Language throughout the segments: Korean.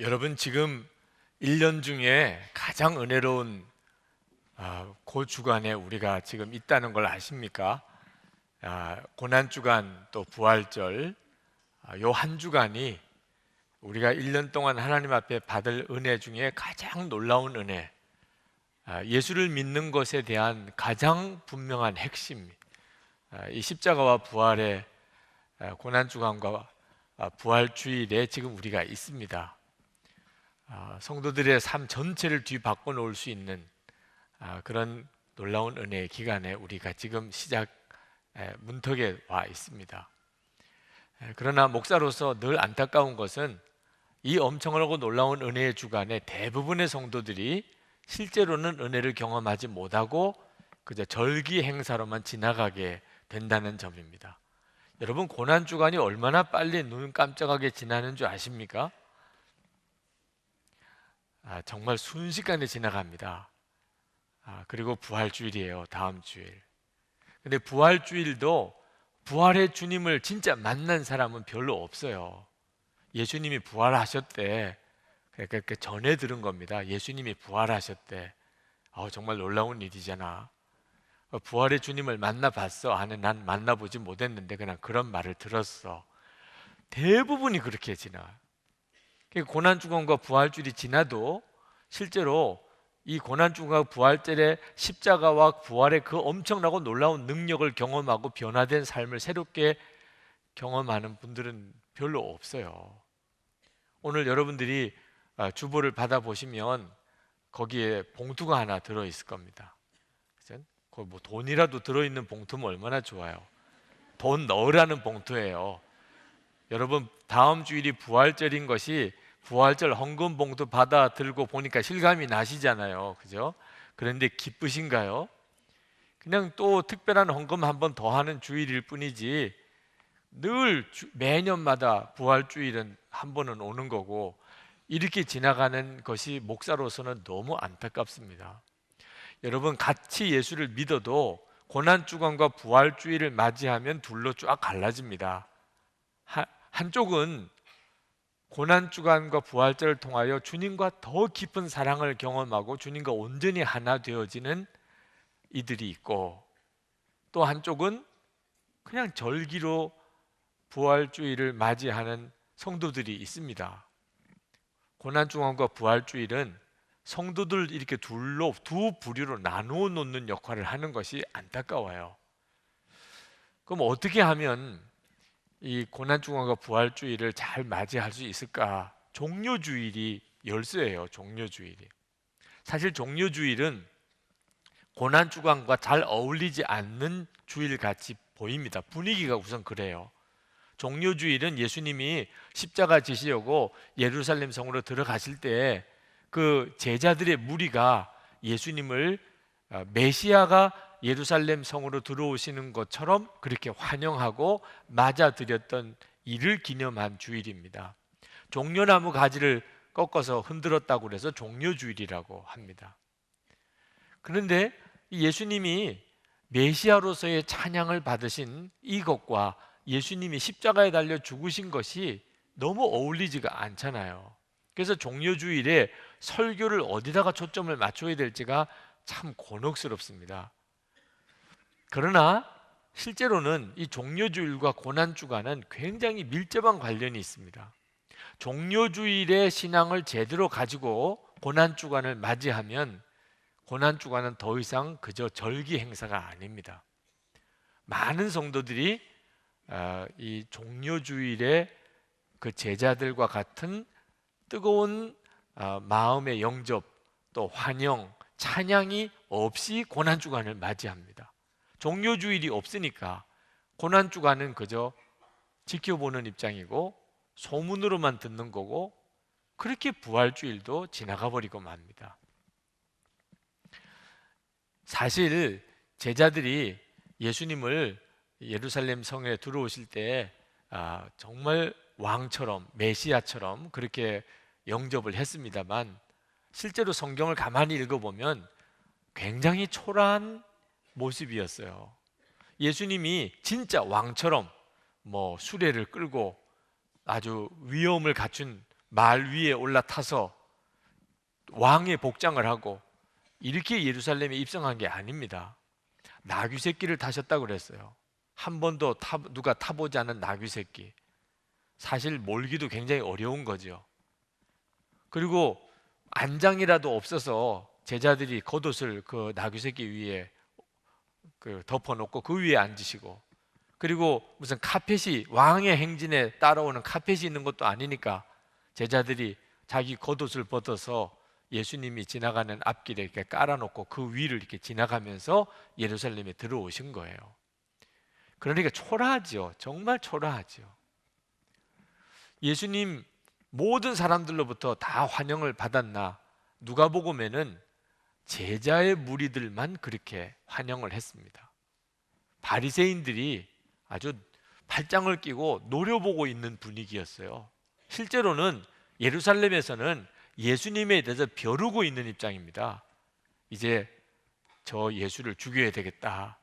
여러분 지금 1년 중에 가장 은혜로운 그 주간에 우리가 지금 있다는 걸 아십니까? 고난주간 또 부활절 요 한 주간이 우리가 1년 동안 하나님 앞에 받을 은혜 중에 가장 놀라운 은혜, 예수를 믿는 것에 대한 가장 분명한 핵심, 이 십자가와 부활의 고난주간과 부활주일에 지금 우리가 있습니다. 성도들의 삶 전체를 뒤바꿔 놓을 수 있는 그런 놀라운 은혜의 기간에 우리가 지금 시작 문턱에 와 있습니다. 그러나 목사로서 늘 안타까운 것은 이 엄청나고 놀라운 은혜의 주간에 대부분의 성도들이 실제로는 은혜를 경험하지 못하고 그저 절기 행사로만 지나가게 된다는 점입니다. 여러분, 고난주간이 얼마나 빨리 눈 깜짝하게 지나는 줄 아십니까? 정말 순식간에 지나갑니다. 그리고 부활주일이에요. 다음 주일. 근데 부활주일도 부활의 주님을 진짜 만난 사람은 별로 없어요. 예수님이 부활하셨대. 그러니까 전해 들은 겁니다. 예수님이 부활하셨대. 정말 놀라운 일이잖아. 부활의 주님을 만나봤어? 아니, 난 만나보지 못했는데 그냥 그런 말을 들었어. 대부분이 그렇게 지나. 고난주간과 부활주일이 지나도 실제로 이 고난주간과 부활절에 십자가와 부활의 그 엄청나고 놀라운 능력을 경험하고 변화된 삶을 새롭게 경험하는 분들은 별로 없어요. 오늘 여러분들이 주보를 받아보시면 거기에 봉투가 하나 들어있을 겁니다. 거기 뭐 돈이라도 들어있는 봉투면 얼마나 좋아요. 돈 넣으라는 봉투예요. 여러분, 다음 주일이 부활절인 것이 부활절 헌금 봉투 받아 들고 보니까 실감이 나시잖아요. 그죠? 그런데 기쁘신가요? 그냥 또 특별한 헌금 한 번 더 하는 주일일 뿐이지 늘 매년마다 부활주일은 한 번은 오는 거고 이렇게 지나가는 것이 목사로서는 너무 안타깝습니다. 여러분, 같이 예수를 믿어도 고난주간과 부활주일을 맞이하면 둘로 쫙 갈라집니다. 한쪽은 고난주간과 부활절을 통하여 주님과 더 깊은 사랑을 경험하고 주님과 온전히 하나 되어지는 이들이 있고, 또 한쪽은 그냥 절기로 부활주일을 맞이하는 성도들이 있습니다. 고난주간과 부활주일은 성도들 이렇게 두 부류로 나누어 놓는 역할을 하는 것이 안타까워요. 그럼 어떻게 하면 이 고난주간과 부활주일을 잘 맞이할 수 있을까? 종료주일이 열쇠예요. 종료주일이. 사실 종료주일은 고난주간과 잘 어울리지 않는 주일같이 보입니다. 분위기가 우선 그래요. 종료주일은 예수님이 십자가 지시려고 예루살렘 성으로 들어가실 때 그 제자들의 무리가 예수님을 메시아가 예루살렘 성으로 들어오시는 것처럼 그렇게 환영하고 맞아들였던 이를 기념한 주일입니다. 종려나무 가지를 꺾어서 흔들었다고 해서 종려주일이라고 합니다. 그런데 예수님이 메시아로서의 찬양을 받으신 이것과 예수님이 십자가에 달려 죽으신 것이 너무 어울리지가 않잖아요. 그래서 종려주일에 설교를 어디다가 초점을 맞춰야 될지가 참 곤혹스럽습니다. 그러나 실제로는 이 종려주일과 고난주간은 굉장히 밀접한 관련이 있습니다. 종려주일의 신앙을 제대로 가지고 고난주간을 맞이하면 고난주간은 더 이상 그저 절기 행사가 아닙니다. 많은 성도들이 이 종려주일의 그 제자들과 같은 뜨거운 마음의 영접, 또 환영, 찬양이 없이 고난주간을 맞이합니다. 종료주일이 없으니까 고난주간은 그저 지켜보는 입장이고 소문으로만 듣는 거고, 그렇게 부활주일도 지나가 버리고 맙니다. 사실 제자들이 예수님을 예루살렘 성에 들어오실 때 정말 왕처럼, 메시아처럼 그렇게 영접을 했습니다만, 실제로 성경을 가만히 읽어보면 굉장히 초라한 모습이었어요. 예수님이 진짜 왕처럼 수레를 끌고 아주 위엄을 갖춘 말 위에 올라타서 왕의 복장을 하고 이렇게 예루살렘에 입성한 게 아닙니다. 나귀 새끼를 타셨다고 그랬어요. 한 번도 누가 타보지 않은 나귀 새끼. 사실 몰기도 굉장히 어려운 거죠. 그리고 안장이라도 없어서 제자들이 겉옷을 그 나귀 새끼 위에 덮어놓고 그 위에 앉으시고, 그리고 무슨 카펫이, 왕의 행진에 따라오는 카펫이 있는 것도 아니니까 제자들이 자기 겉옷을 벗어서 예수님이 지나가는 앞길에 이렇게 깔아놓고 그 위를 이렇게 지나가면서 예루살렘에 들어오신 거예요. 그러니까 초라하죠. 정말 초라하죠. 예수님 모든 사람들로부터 다 환영을 받았나? 누가복음에는 제자의 무리들만 그렇게 환영을 했습니다. 바리새인들이 아주 팔짱을 끼고 노려보고 있는 분위기였어요. 실제로는 예루살렘에서는 예수님에 대해서 벼르고 있는 입장입니다. 이제 저 예수를 죽여야 되겠다.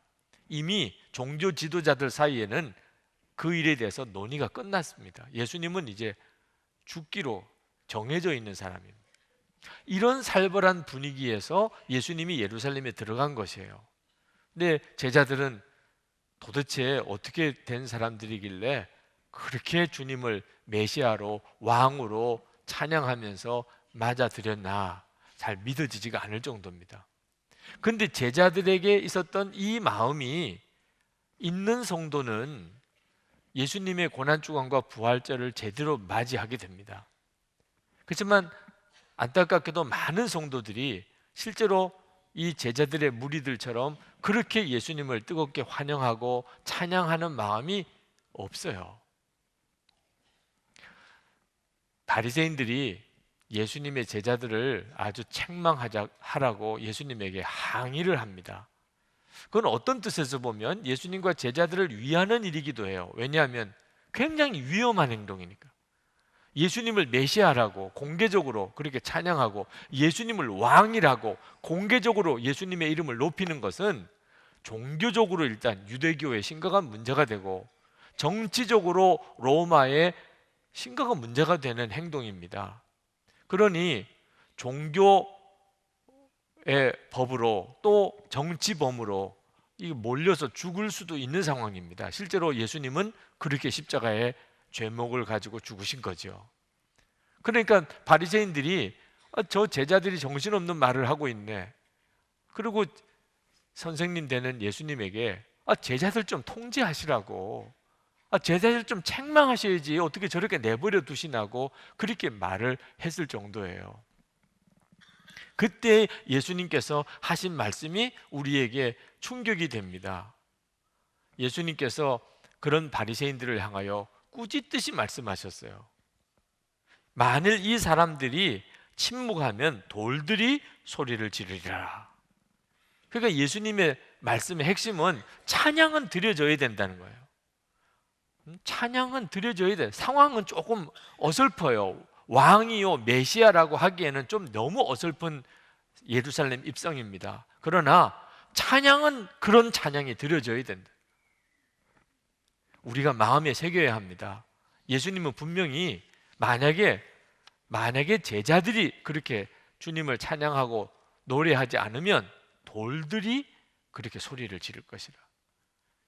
이미 종교 지도자들 사이에는 그 일에 대해서 논의가 끝났습니다. 예수님은 이제 죽기로 정해져 있는 사람입니다. 이런 살벌한 분위기에서 예수님이 예루살렘에 들어간 것이에요. 근데 제자들은 도대체 어떻게 된 사람들이길래 그렇게 주님을 메시아로, 왕으로 찬양하면서 맞아들였나, 잘 믿어지지가 않을 정도입니다. 그런데 제자들에게 있었던 이 마음이 있는 성도는 예수님의 고난주간과 부활절을 제대로 맞이하게 됩니다. 그렇지만 안타깝게도 많은 성도들이 실제로 이 제자들의 무리들처럼 그렇게 예수님을 뜨겁게 환영하고 찬양하는 마음이 없어요. 바리새인들이 예수님의 제자들을 아주 책망하라고 예수님에게 항의를 합니다. 그건 어떤 뜻에서 보면 예수님과 제자들을 위하는 일이기도 해요. 왜냐하면 굉장히 위험한 행동이니까. 예수님을 메시아라고 공개적으로 그렇게 찬양하고 예수님을 왕이라고 공개적으로 예수님의 이름을 높이는 것은 종교적으로 일단 유대교의 심각한 문제가 되고 정치적으로 로마의 심각한 문제가 되는 행동입니다. 그러니 종교의 법으로 또 정치범으로 몰려서 죽을 수도 있는 상황입니다. 실제로 예수님은 그렇게 십자가에 죄목을 가지고 죽으신 거죠. 그러니까 바리새인들이 저 제자들이 정신없는 말을 하고 있네. 그리고 선생님 되는 예수님에게 제자들 좀 통제하시라고, 제자들 좀 책망하셔야지 어떻게 저렇게 내버려 두시나고 그렇게 말을 했을 정도예요. 그때 예수님께서 하신 말씀이 우리에게 충격이 됩니다. 예수님께서 그런 바리새인들을 향하여 꾸짖듯이 말씀하셨어요. 만일 이 사람들이 침묵하면 돌들이 소리를 지르리라. 그러니까 예수님의 말씀의 핵심은 찬양은 드려져야 된다는 거예요. 찬양은 드려져야 돼. 상황은 조금 어설퍼요. 왕이요 메시아라고 하기에는 좀 너무 어설픈 예루살렘 입성입니다. 그러나 찬양은 그런 찬양이 드려져야 된다. 우리가 마음에 새겨야 합니다. 예수님은 분명히 만약에 제자들이 그렇게 주님을 찬양하고 노래하지 않으면 돌들이 그렇게 소리를 지를 것이라.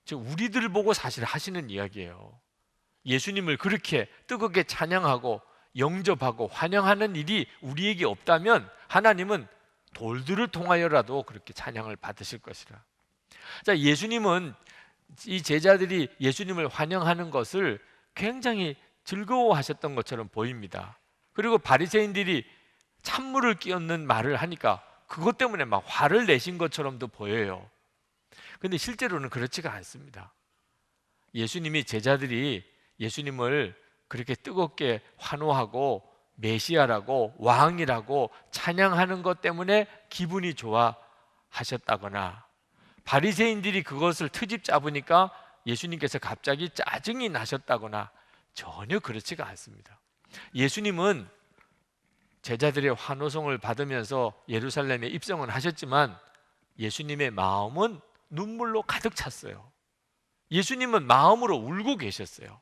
즉 우리들을 보고 사실 하시는 이야기예요. 예수님을 그렇게 뜨겁게 찬양하고 영접하고 환영하는 일이 우리에게 없다면 하나님은 돌들을 통하여라도 그렇게 찬양을 받으실 것이라. 자, 예수님은 이 제자들이 예수님을 환영하는 것을 굉장히 즐거워하셨던 것처럼 보입니다. 그리고 바리새인들이 찬물을 끼얹는 말을 하니까 그것 때문에 막 화를 내신 것처럼도 보여요. 근데 실제로는 그렇지가 않습니다. 예수님이 제자들이 예수님을 그렇게 뜨겁게 환호하고 메시아라고 왕이라고 찬양하는 것 때문에 기분이 좋아하셨다거나 바리새인들이 그것을 트집 잡으니까 예수님께서 갑자기 짜증이 나셨다거나 전혀 그렇지가 않습니다. 예수님은 제자들의 환호성을 받으면서 예루살렘에 입성은 하셨지만 예수님의 마음은 눈물로 가득 찼어요. 예수님은 마음으로 울고 계셨어요.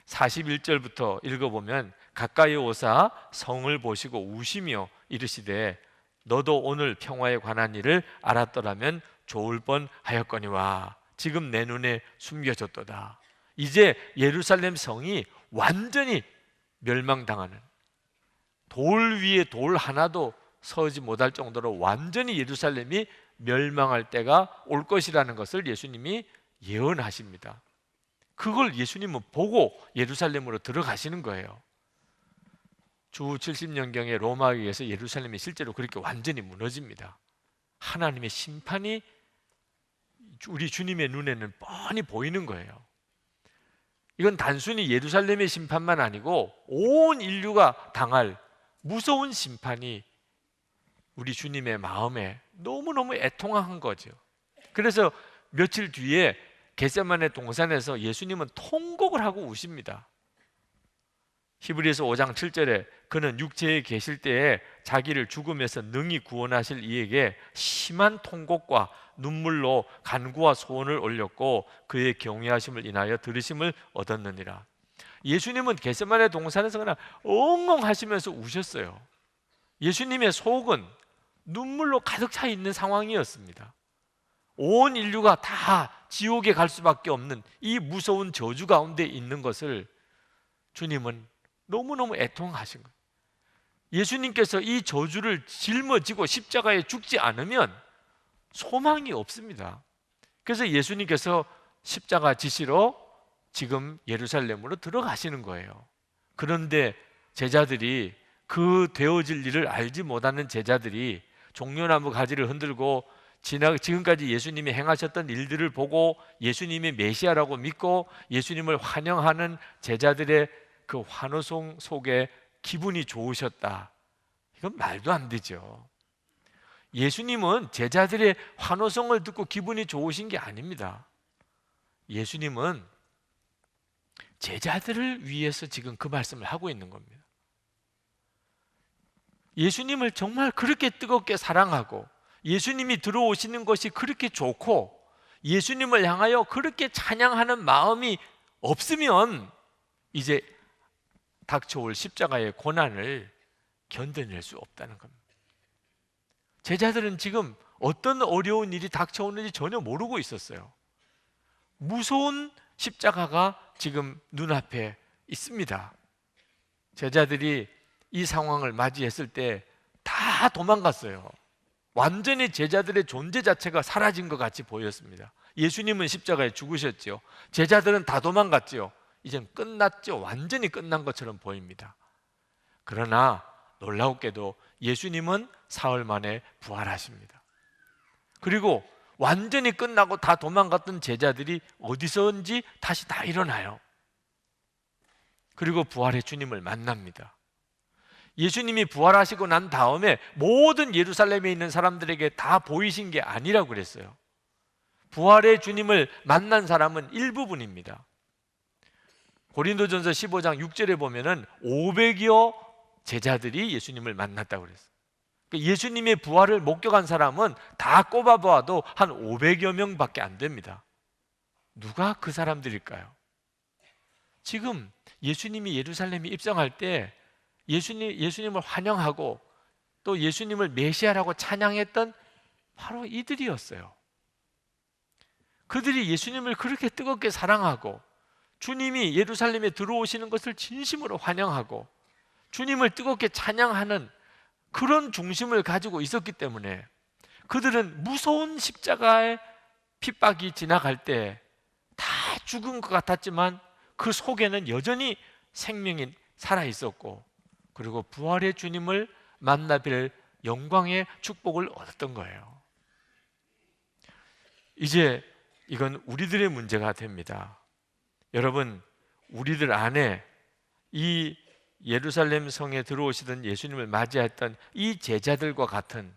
41절부터 읽어보면 가까이 오사 성을 보시고 우시며 이르시되 너도 오늘 평화에 관한 일을 알았더라면 좋을 뻔하였거니와 지금 내 눈에 숨겨졌도다. 이제 예루살렘 성이 완전히 멸망당하는, 돌 위에 돌 하나도 서지 못할 정도로 완전히 예루살렘이 멸망할 때가 올 것이라는 것을 예수님이 예언하십니다. 그걸 예수님은 보고 예루살렘으로 들어가시는 거예요. 주 70년경에 로마에 의해서 예루살렘이 실제로 그렇게 완전히 무너집니다. 하나님의 심판이 우리 주님의 눈에는 뻔히 보이는 거예요. 이건 단순히 예루살렘의 심판만 아니고 온 인류가 당할 무서운 심판이 우리 주님의 마음에 너무너무 애통한 거죠. 그래서 며칠 뒤에 겟세마네 동산에서 예수님은 통곡을 하고 우십니다. 히브리서 5장 7절에 그는 육체에 계실 때에 자기를 죽음에서 능히 구원하실 이에게 심한 통곡과 눈물로 간구와 소원을 올렸고 그의 경외하심을 인하여 들으심을 얻었느니라. 예수님은 겟세마네 동산에서 그냥 엉엉 하시면서 우셨어요. 예수님의 속은 눈물로 가득 차 있는 상황이었습니다. 온 인류가 다 지옥에 갈 수밖에 없는 이 무서운 저주 가운데 있는 것을 주님은 너무너무 애통하신 거예요. 예수님께서 이 저주를 짊어지고 십자가에 죽지 않으면 소망이 없습니다. 그래서 예수님께서 십자가 지시러 지금 예루살렘으로 들어가시는 거예요. 그런데 제자들이, 그 되어질 일을 알지 못하는 제자들이 종려나무 가지를 흔들고 지금까지 예수님이 행하셨던 일들을 보고 예수님이 메시아라고 믿고 예수님을 환영하는 제자들의 그 환호성 속에 기분이 좋으셨다. 이건 말도 안 되죠. 예수님은 제자들의 환호성을 듣고 기분이 좋으신 게 아닙니다. 예수님은 제자들을 위해서 지금 그 말씀을 하고 있는 겁니다. 예수님을 정말 그렇게 뜨겁게 사랑하고 예수님이 들어오시는 것이 그렇게 좋고 예수님을 향하여 그렇게 찬양하는 마음이 없으면 이제 닥쳐올 십자가의 고난을 견뎌낼 수 없다는 겁니다. 제자들은 지금 어떤 어려운 일이 닥쳐오는지 전혀 모르고 있었어요. 무서운 십자가가 지금 눈앞에 있습니다. 제자들이 이 상황을 맞이했을 때 다 도망갔어요. 완전히 제자들의 존재 자체가 사라진 것 같이 보였습니다. 예수님은 십자가에 죽으셨죠. 제자들은 다 도망갔죠. 이젠 끝났죠. 완전히 끝난 것처럼 보입니다. 그러나 놀라웠게도 예수님은 사흘 만에 부활하십니다. 그리고 완전히 끝나고 다 도망갔던 제자들이 어디서인지 다시 다 일어나요. 그리고 부활의 주님을 만납니다. 예수님이 부활하시고 난 다음에 모든 예루살렘에 있는 사람들에게 다 보이신 게 아니라고 그랬어요. 부활의 주님을 만난 사람은 일부분입니다. 고린도전서 15장 6절에 보면은 500여 제자들이 예수님을 만났다고 그랬어요. 예수님의 부활을 목격한 사람은 다 꼽아보아도 한 500여 명밖에 안 됩니다. 누가 그 사람들일까요? 지금 예수님이 예루살렘에 입성할 때 예수님을 환영하고 또 예수님을 메시아라고 찬양했던 바로 이들이었어요. 그들이 예수님을 그렇게 뜨겁게 사랑하고 주님이 예루살렘에 들어오시는 것을 진심으로 환영하고 주님을 뜨겁게 찬양하는 그런 중심을 가지고 있었기 때문에 그들은 무서운 십자가의 핍박이 지나갈 때 다 죽은 것 같았지만 그 속에는 여전히 생명이 살아있었고 그리고 부활의 주님을 만나뵐 영광의 축복을 얻었던 거예요. 이제 이건 우리들의 문제가 됩니다. 여러분, 우리들 안에 이 예루살렘 성에 들어오시던 예수님을 맞이했던 이 제자들과 같은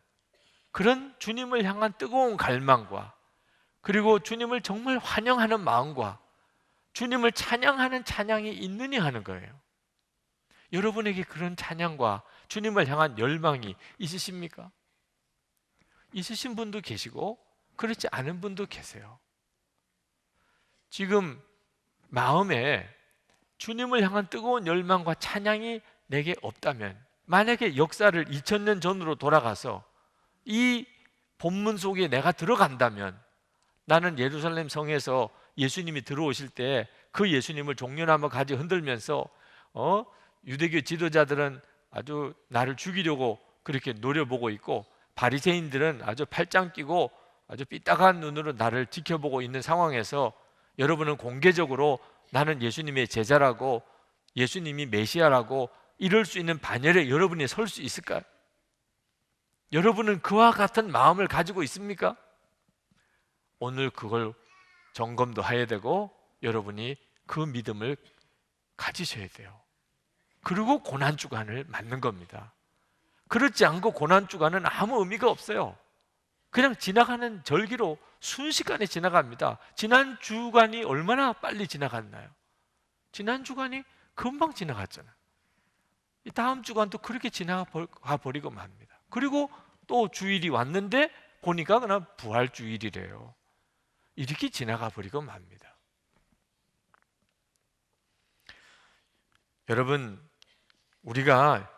그런 주님을 향한 뜨거운 갈망과 그리고 주님을 정말 환영하는 마음과 주님을 찬양하는 찬양이 있느냐 하는 거예요. 여러분에게 그런 찬양과 주님을 향한 열망이 있으십니까? 있으신 분도 계시고 그렇지 않은 분도 계세요. 지금 마음에 주님을 향한 뜨거운 열망과 찬양이 내게 없다면, 만약에 역사를 2000년 전으로 돌아가서 이 본문 속에 내가 들어간다면, 나는 예루살렘 성에서 예수님이 들어오실 때 그 예수님을 종려나무 가지 흔들면서 유대교 지도자들은 아주 나를 죽이려고 그렇게 노려보고 있고, 바리새인들은 아주 팔짱 끼고 아주 삐딱한 눈으로 나를 지켜보고 있는 상황에서 여러분은 공개적으로 나는 예수님의 제자라고, 예수님이 메시아라고 이럴 수 있는 반열에 여러분이 설 수 있을까요? 여러분은 그와 같은 마음을 가지고 있습니까? 오늘 그걸 점검도 해야 되고, 여러분이 그 믿음을 가지셔야 돼요. 그리고 고난주간을 맞는 겁니다. 그렇지 않고 고난주간은 아무 의미가 없어요. 그냥 지나가는 절기로 순식간에 지나갑니다. 지난 주간이 얼마나 빨리 지나갔나요? 지난 주간이 금방 지나갔잖아요. 이 다음 주간도 그렇게 지나가 버리고 맙니다. 그리고 또 주일이 왔는데 보니까 그냥 부활주일이래요. 이렇게 지나가 버리고 맙니다. 여러분, 우리가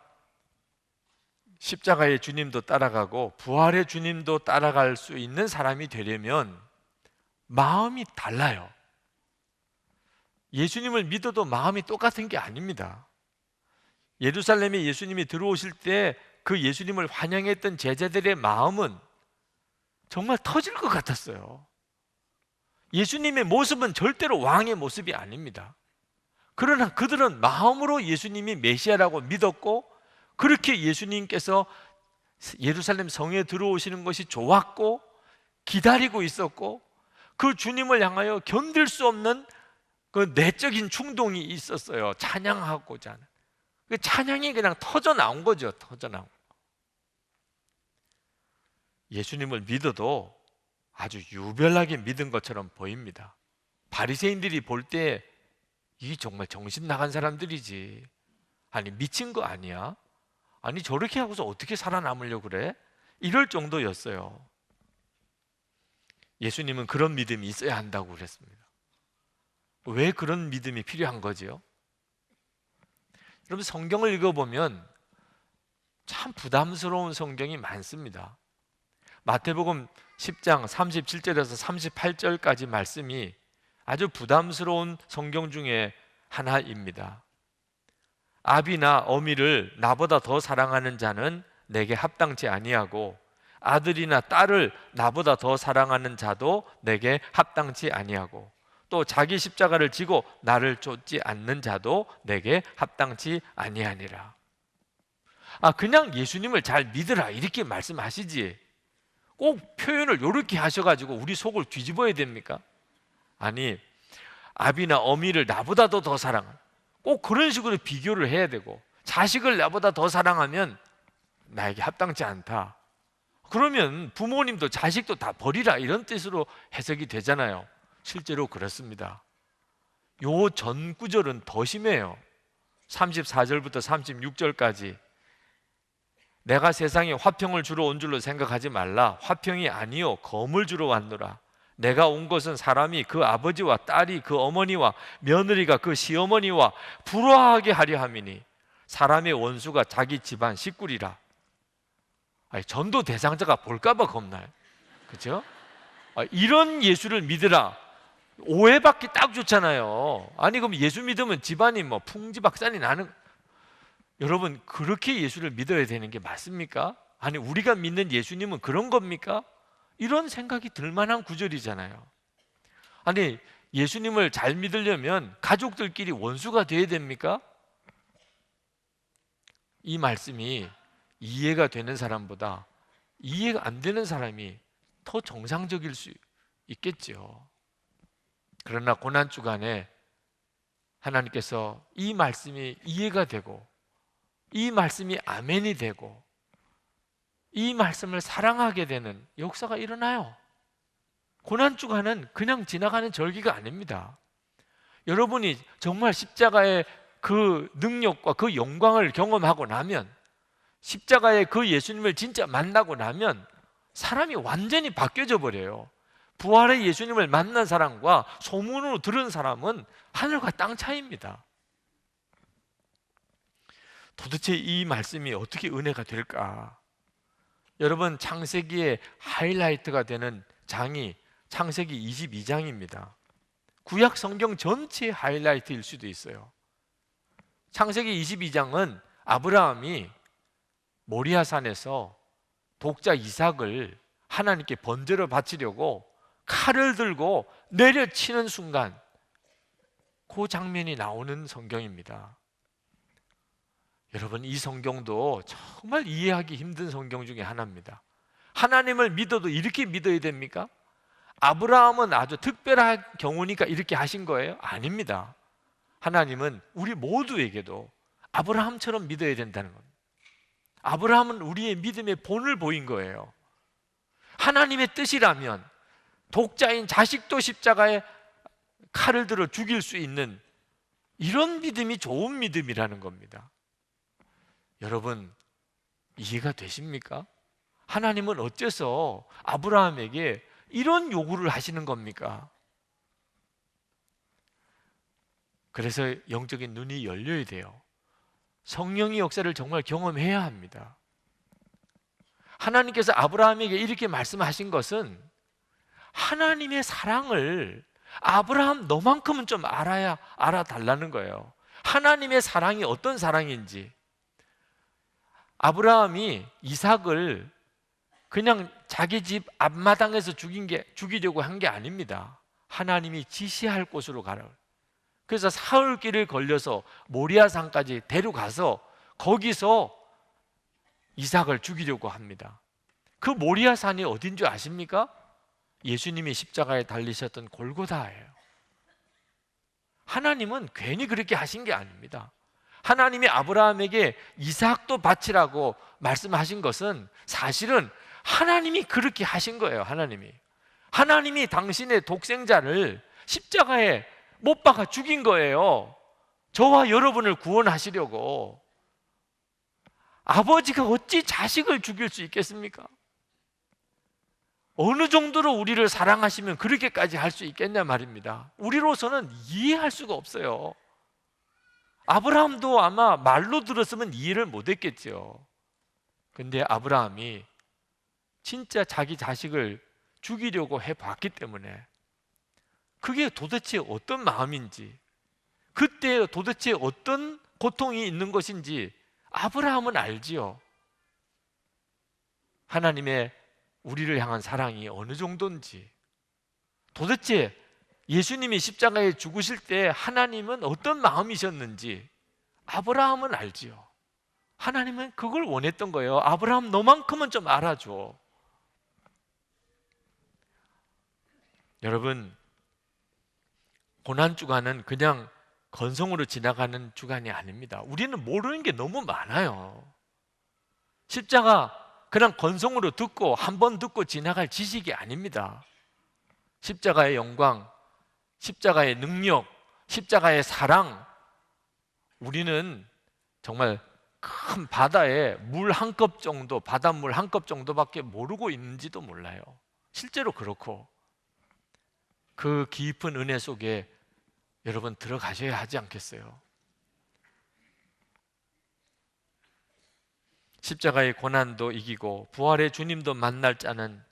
십자가의 주님도 따라가고 부활의 주님도 따라갈 수 있는 사람이 되려면 마음이 달라요. 예수님을 믿어도 마음이 똑같은 게 아닙니다. 예루살렘에 예수님이 들어오실 때 그 예수님을 환영했던 제자들의 마음은 정말 터질 것 같았어요. 예수님의 모습은 절대로 왕의 모습이 아닙니다. 그러나 그들은 마음으로 예수님이 메시아라고 믿었고, 그렇게 예수님께서 예루살렘 성에 들어오시는 것이 좋았고 기다리고 있었고, 그 주님을 향하여 견딜 수 없는 그 내적인 충동이 있었어요. 찬양하고자 하는. 그 찬양이 그냥 터져 나온 거죠. 터져 나온 거. 예수님을 믿어도 아주 유별나게 믿은 것처럼 보입니다. 바리새인들이 볼 때 이게 정말 정신 나간 사람들이지, 아니 미친 거 아니야? 아니 저렇게 하고서 어떻게 살아남으려고 그래? 이럴 정도였어요. 예수님은 그런 믿음이 있어야 한다고 그랬습니다. 왜 그런 믿음이 필요한 거지요? 여러분, 성경을 읽어보면 참 부담스러운 성경이 많습니다. 마태복음 10장 37절에서 38절까지 말씀이 아주 부담스러운 성경 중에 하나입니다. 아비나 어미를 나보다 더 사랑하는 자는 내게 합당치 아니하고, 아들이나 딸을 나보다 더 사랑하는 자도 내게 합당치 아니하고, 또 자기 십자가를 지고 나를 쫓지 않는 자도 내게 합당치 아니하니라. 그냥 예수님을 잘 믿으라 이렇게 말씀하시지 꼭 표현을 이렇게 하셔가지고 우리 속을 뒤집어야 됩니까? 아니, 아비나 어미를 나보다도 더 사랑하는, 꼭 그런 식으로 비교를 해야 되고, 자식을 나보다 더 사랑하면 나에게 합당치 않다. 그러면 부모님도 자식도 다 버리라 이런 뜻으로 해석이 되잖아요. 실제로 그렇습니다. 요 전 구절은 더 심해요. 34절부터 36절까지 내가 세상에 화평을 주러 온 줄로 생각하지 말라. 화평이 아니요 검을 주러 왔노라. 내가 온 것은 사람이 그 아버지와 딸이 그 어머니와 며느리가 그 시어머니와 불화하게 하려 함이니 사람의 원수가 자기 집안 식구리라. 전도 대상자가 볼까봐 겁나요. 그렇죠? 이런 예수를 믿으라. 오해받기 딱 좋잖아요. 아니 그럼 예수 믿으면 집안이 뭐 풍지박산이 나는, 여러분 그렇게 예수를 믿어야 되는 게 맞습니까? 아니 우리가 믿는 예수님은 그런 겁니까? 이런 생각이 들 만한 구절이잖아요. 아니 예수님을 잘 믿으려면 가족들끼리 원수가 돼야 됩니까? 이 말씀이 이해가 되는 사람보다 이해가 안 되는 사람이 더 정상적일 수 있겠죠. 그러나 고난주간에 하나님께서 이 말씀이 이해가 되고, 이 말씀이 아멘이 되고, 이 말씀을 사랑하게 되는 역사가 일어나요. 고난주간은 그냥 지나가는 절기가 아닙니다. 여러분이 정말 십자가의 그 능력과 그 영광을 경험하고 나면, 십자가의 그 예수님을 진짜 만나고 나면 사람이 완전히 바뀌어져 버려요. 부활의 예수님을 만난 사람과 소문으로 들은 사람은 하늘과 땅 차이입니다. 도대체 이 말씀이 어떻게 은혜가 될까? 여러분, 창세기의 하이라이트가 되는 장이 창세기 22장입니다. 구약 성경 전체의 하이라이트일 수도 있어요. 창세기 22장은 아브라함이 모리아산에서 독자 이삭을 하나님께 번제로 바치려고 칼을 들고 내려치는 순간, 그 장면이 나오는 성경입니다. 여러분, 이 성경도 정말 이해하기 힘든 성경 중에 하나입니다. 하나님을 믿어도 이렇게 믿어야 됩니까? 아브라함은 아주 특별한 경우니까 이렇게 하신 거예요? 아닙니다. 하나님은 우리 모두에게도 아브라함처럼 믿어야 된다는 겁니다. 아브라함은 우리의 믿음의 본을 보인 거예요. 하나님의 뜻이라면 독자인 자식도 십자가에 칼을 들어 죽일 수 있는 이런 믿음이 좋은 믿음이라는 겁니다. 여러분, 이해가 되십니까? 하나님은 어째서 아브라함에게 이런 요구를 하시는 겁니까? 그래서 영적인 눈이 열려야 돼요. 성령의 역사를 정말 경험해야 합니다. 하나님께서 아브라함에게 이렇게 말씀하신 것은 하나님의 사랑을 아브라함 너만큼은 좀 알아달라는 거예요. 하나님의 사랑이 어떤 사랑인지. 아브라함이 이삭을 그냥 자기 집 앞마당에서 죽이려고 한 게 아닙니다. 하나님이 지시할 곳으로 가라. 그래서 사흘길을 걸려서 모리아산까지 데려가서 거기서 이삭을 죽이려고 합니다. 그 모리아산이 어딘 줄 아십니까? 예수님이 십자가에 달리셨던 골고다예요. 하나님은 괜히 그렇게 하신 게 아닙니다. 하나님이 아브라함에게 이삭도 바치라고 말씀하신 것은 사실은 하나님이 그렇게 하신 거예요. 하나님이 당신의 독생자를 십자가에 못 박아 죽인 거예요. 저와 여러분을 구원하시려고. 아버지가 어찌 자식을 죽일 수 있겠습니까? 어느 정도로 우리를 사랑하시면 그렇게까지 할 수 있겠냐 말입니다. 우리로서는 이해할 수가 없어요. 아브라함도 아마 말로 들었으면 이해를 못했겠죠. 근데 아브라함이 진짜 자기 자식을 죽이려고 해봤기 때문에 그게 도대체 어떤 마음인지, 그때 도대체 어떤 고통이 있는 것인지 아브라함은 알지요. 하나님의 우리를 향한 사랑이 어느 정도인지, 도대체 예수님이 십자가에 죽으실 때 하나님은 어떤 마음이셨는지 아브라함은 알지요. 하나님은 그걸 원했던 거예요. 아브라함 너만큼은 좀 알아줘. 여러분, 고난주간은 그냥 건성으로 지나가는 주간이 아닙니다. 우리는 모르는 게 너무 많아요. 십자가 그냥 건성으로 듣고 한 번 듣고 지나갈 지식이 아닙니다. 십자가의 영광, 십자가의 능력, 십자가의 사랑, 우리는 정말 큰 바다에 물 한 컵 정도, 바닷물 한 컵 정도밖에 모르고 있는지도 몰라요. 실제로 그렇고 그 깊은 은혜 속에 여러분 들어가셔야 하지 않겠어요? 십자가의 고난도 이기고 부활의 주님도 만날 자는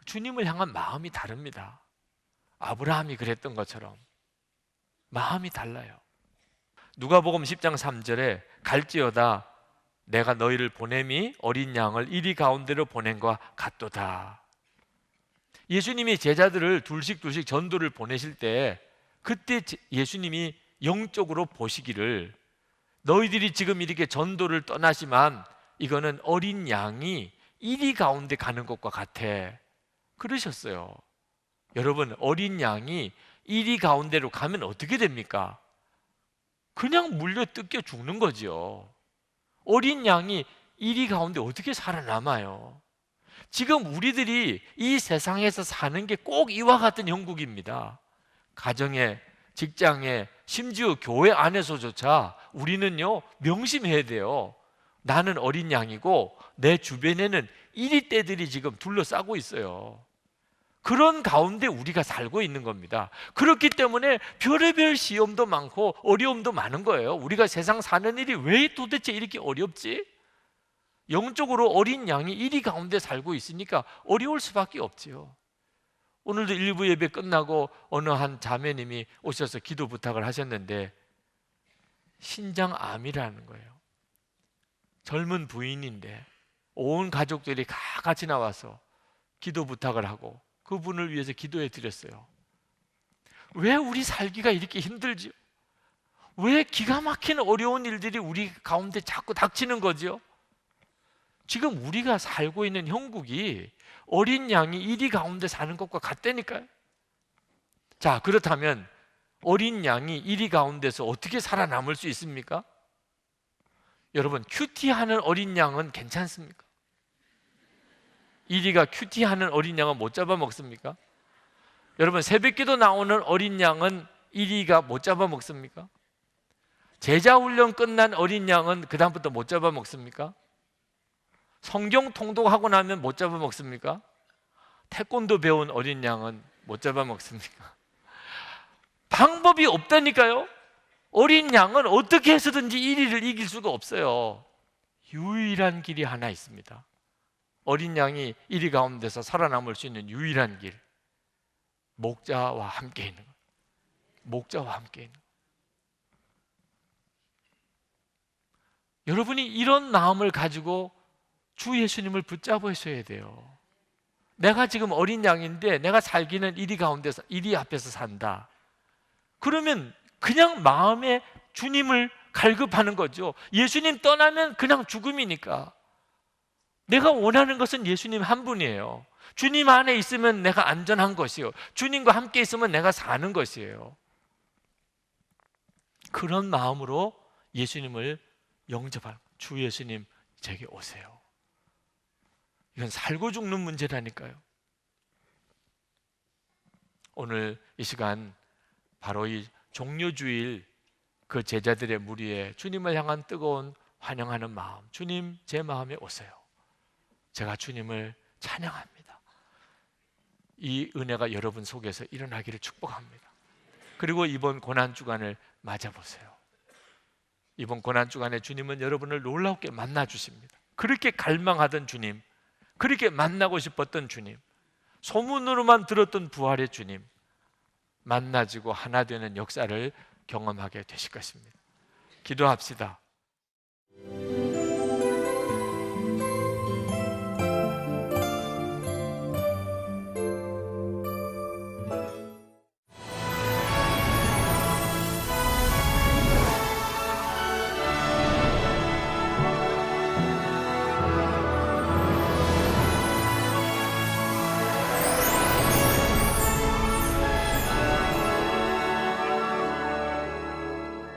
주님을 향한 마음이 다릅니다. 아브라함이 그랬던 것처럼 마음이 달라요. 누가복음 10장 3절에 갈지어다 내가 너희를 보냄이 어린 양을 이리 가운데로 보낸 것과 같도다. 예수님이 제자들을 둘씩 전도를 보내실 때 그때 예수님이 영적으로 보시기를 너희들이 지금 이렇게 전도를 떠나지만 이거는 어린 양이 이리 가운데 가는 것과 같아 그러셨어요. 여러분, 어린 양이 이리 가운데로 가면 어떻게 됩니까? 그냥 물려 뜯겨 죽는 거죠. 어린 양이 이리 가운데 어떻게 살아남아요? 지금 우리들이 이 세상에서 사는 게 꼭 이와 같은 형국입니다. 가정에, 직장에, 심지어 교회 안에서조차 우리는요 명심해야 돼요. 나는 어린 양이고 내 주변에는 이리 떼들이 지금 둘러싸고 있어요. 그런 가운데 우리가 살고 있는 겁니다. 그렇기 때문에 별의별 시험도 많고 어려움도 많은 거예요. 우리가 세상 사는 일이 왜 도대체 이렇게 어렵지? 영적으로 어린 양이 이리 가운데 살고 있으니까 어려울 수밖에 없지요. 오늘도 일부 예배 끝나고 어느 한 자매님이 오셔서 기도 부탁을 하셨는데 신장암이라는 거예요. 젊은 부인인데 온 가족들이 다 같이 나와서 기도 부탁을 하고 그분을 위해서 기도해 드렸어요. 왜 우리 살기가 이렇게 힘들지? 왜 기가 막히는 어려운 일들이 우리 가운데 자꾸 닥치는 거죠? 지금 우리가 살고 있는 형국이 어린 양이 이리 가운데 사는 것과 같다니까요. 자, 그렇다면 어린 양이 이리 가운데서 어떻게 살아남을 수 있습니까? 여러분, 큐티하는 어린 양은 괜찮습니까? 이리가 큐티하는 어린 양은 못 잡아먹습니까? 여러분, 새벽기도 나오는 어린 양은 이리가 못 잡아먹습니까? 제자훈련 끝난 어린 양은 그 다음부터 못 잡아먹습니까? 성경 통독하고 나면 못 잡아먹습니까? 태권도 배운 어린 양은 못 잡아먹습니까? 방법이 없다니까요. 어린 양은 어떻게 해서든지 이리를 이길 수가 없어요. 유일한 길이 하나 있습니다. 어린 양이 이리 가운데서 살아남을 수 있는 유일한 길, 목자와 함께 있는 것. 목자와 함께 있는 것. 여러분이 이런 마음을 가지고 주 예수님을 붙잡으셔야 돼요. 내가 지금 어린 양인데 내가 살기는 이리 가운데서, 이리 앞에서 산다. 그러면 그냥 마음에 주님을 갈급하는 거죠. 예수님 떠나면 그냥 죽음이니까. 내가 원하는 것은 예수님 한 분이에요. 주님 안에 있으면 내가 안전한 것이요, 주님과 함께 있으면 내가 사는 것이에요. 그런 마음으로 예수님을 영접하는, 주 예수님 제게 오세요. 이건 살고 죽는 문제라니까요. 오늘 이 시간 바로 이 종료주일 그 제자들의 무리에 주님을 향한 뜨거운 환영하는 마음, 주님 제 마음에 오세요. 제가 주님을 찬양합니다. 이 은혜가 여러분 속에서 일어나기를 축복합니다. 그리고 이번 고난주간을 맞아보세요. 이번 고난주간에 주님은 여러분을 놀랍게 만나주십니다. 그렇게 갈망하던 주님, 그렇게 만나고 싶었던 주님, 소문으로만 들었던 부활의 주님, 만나지고 하나 되는 역사를 경험하게 되실 것입니다. 기도합시다.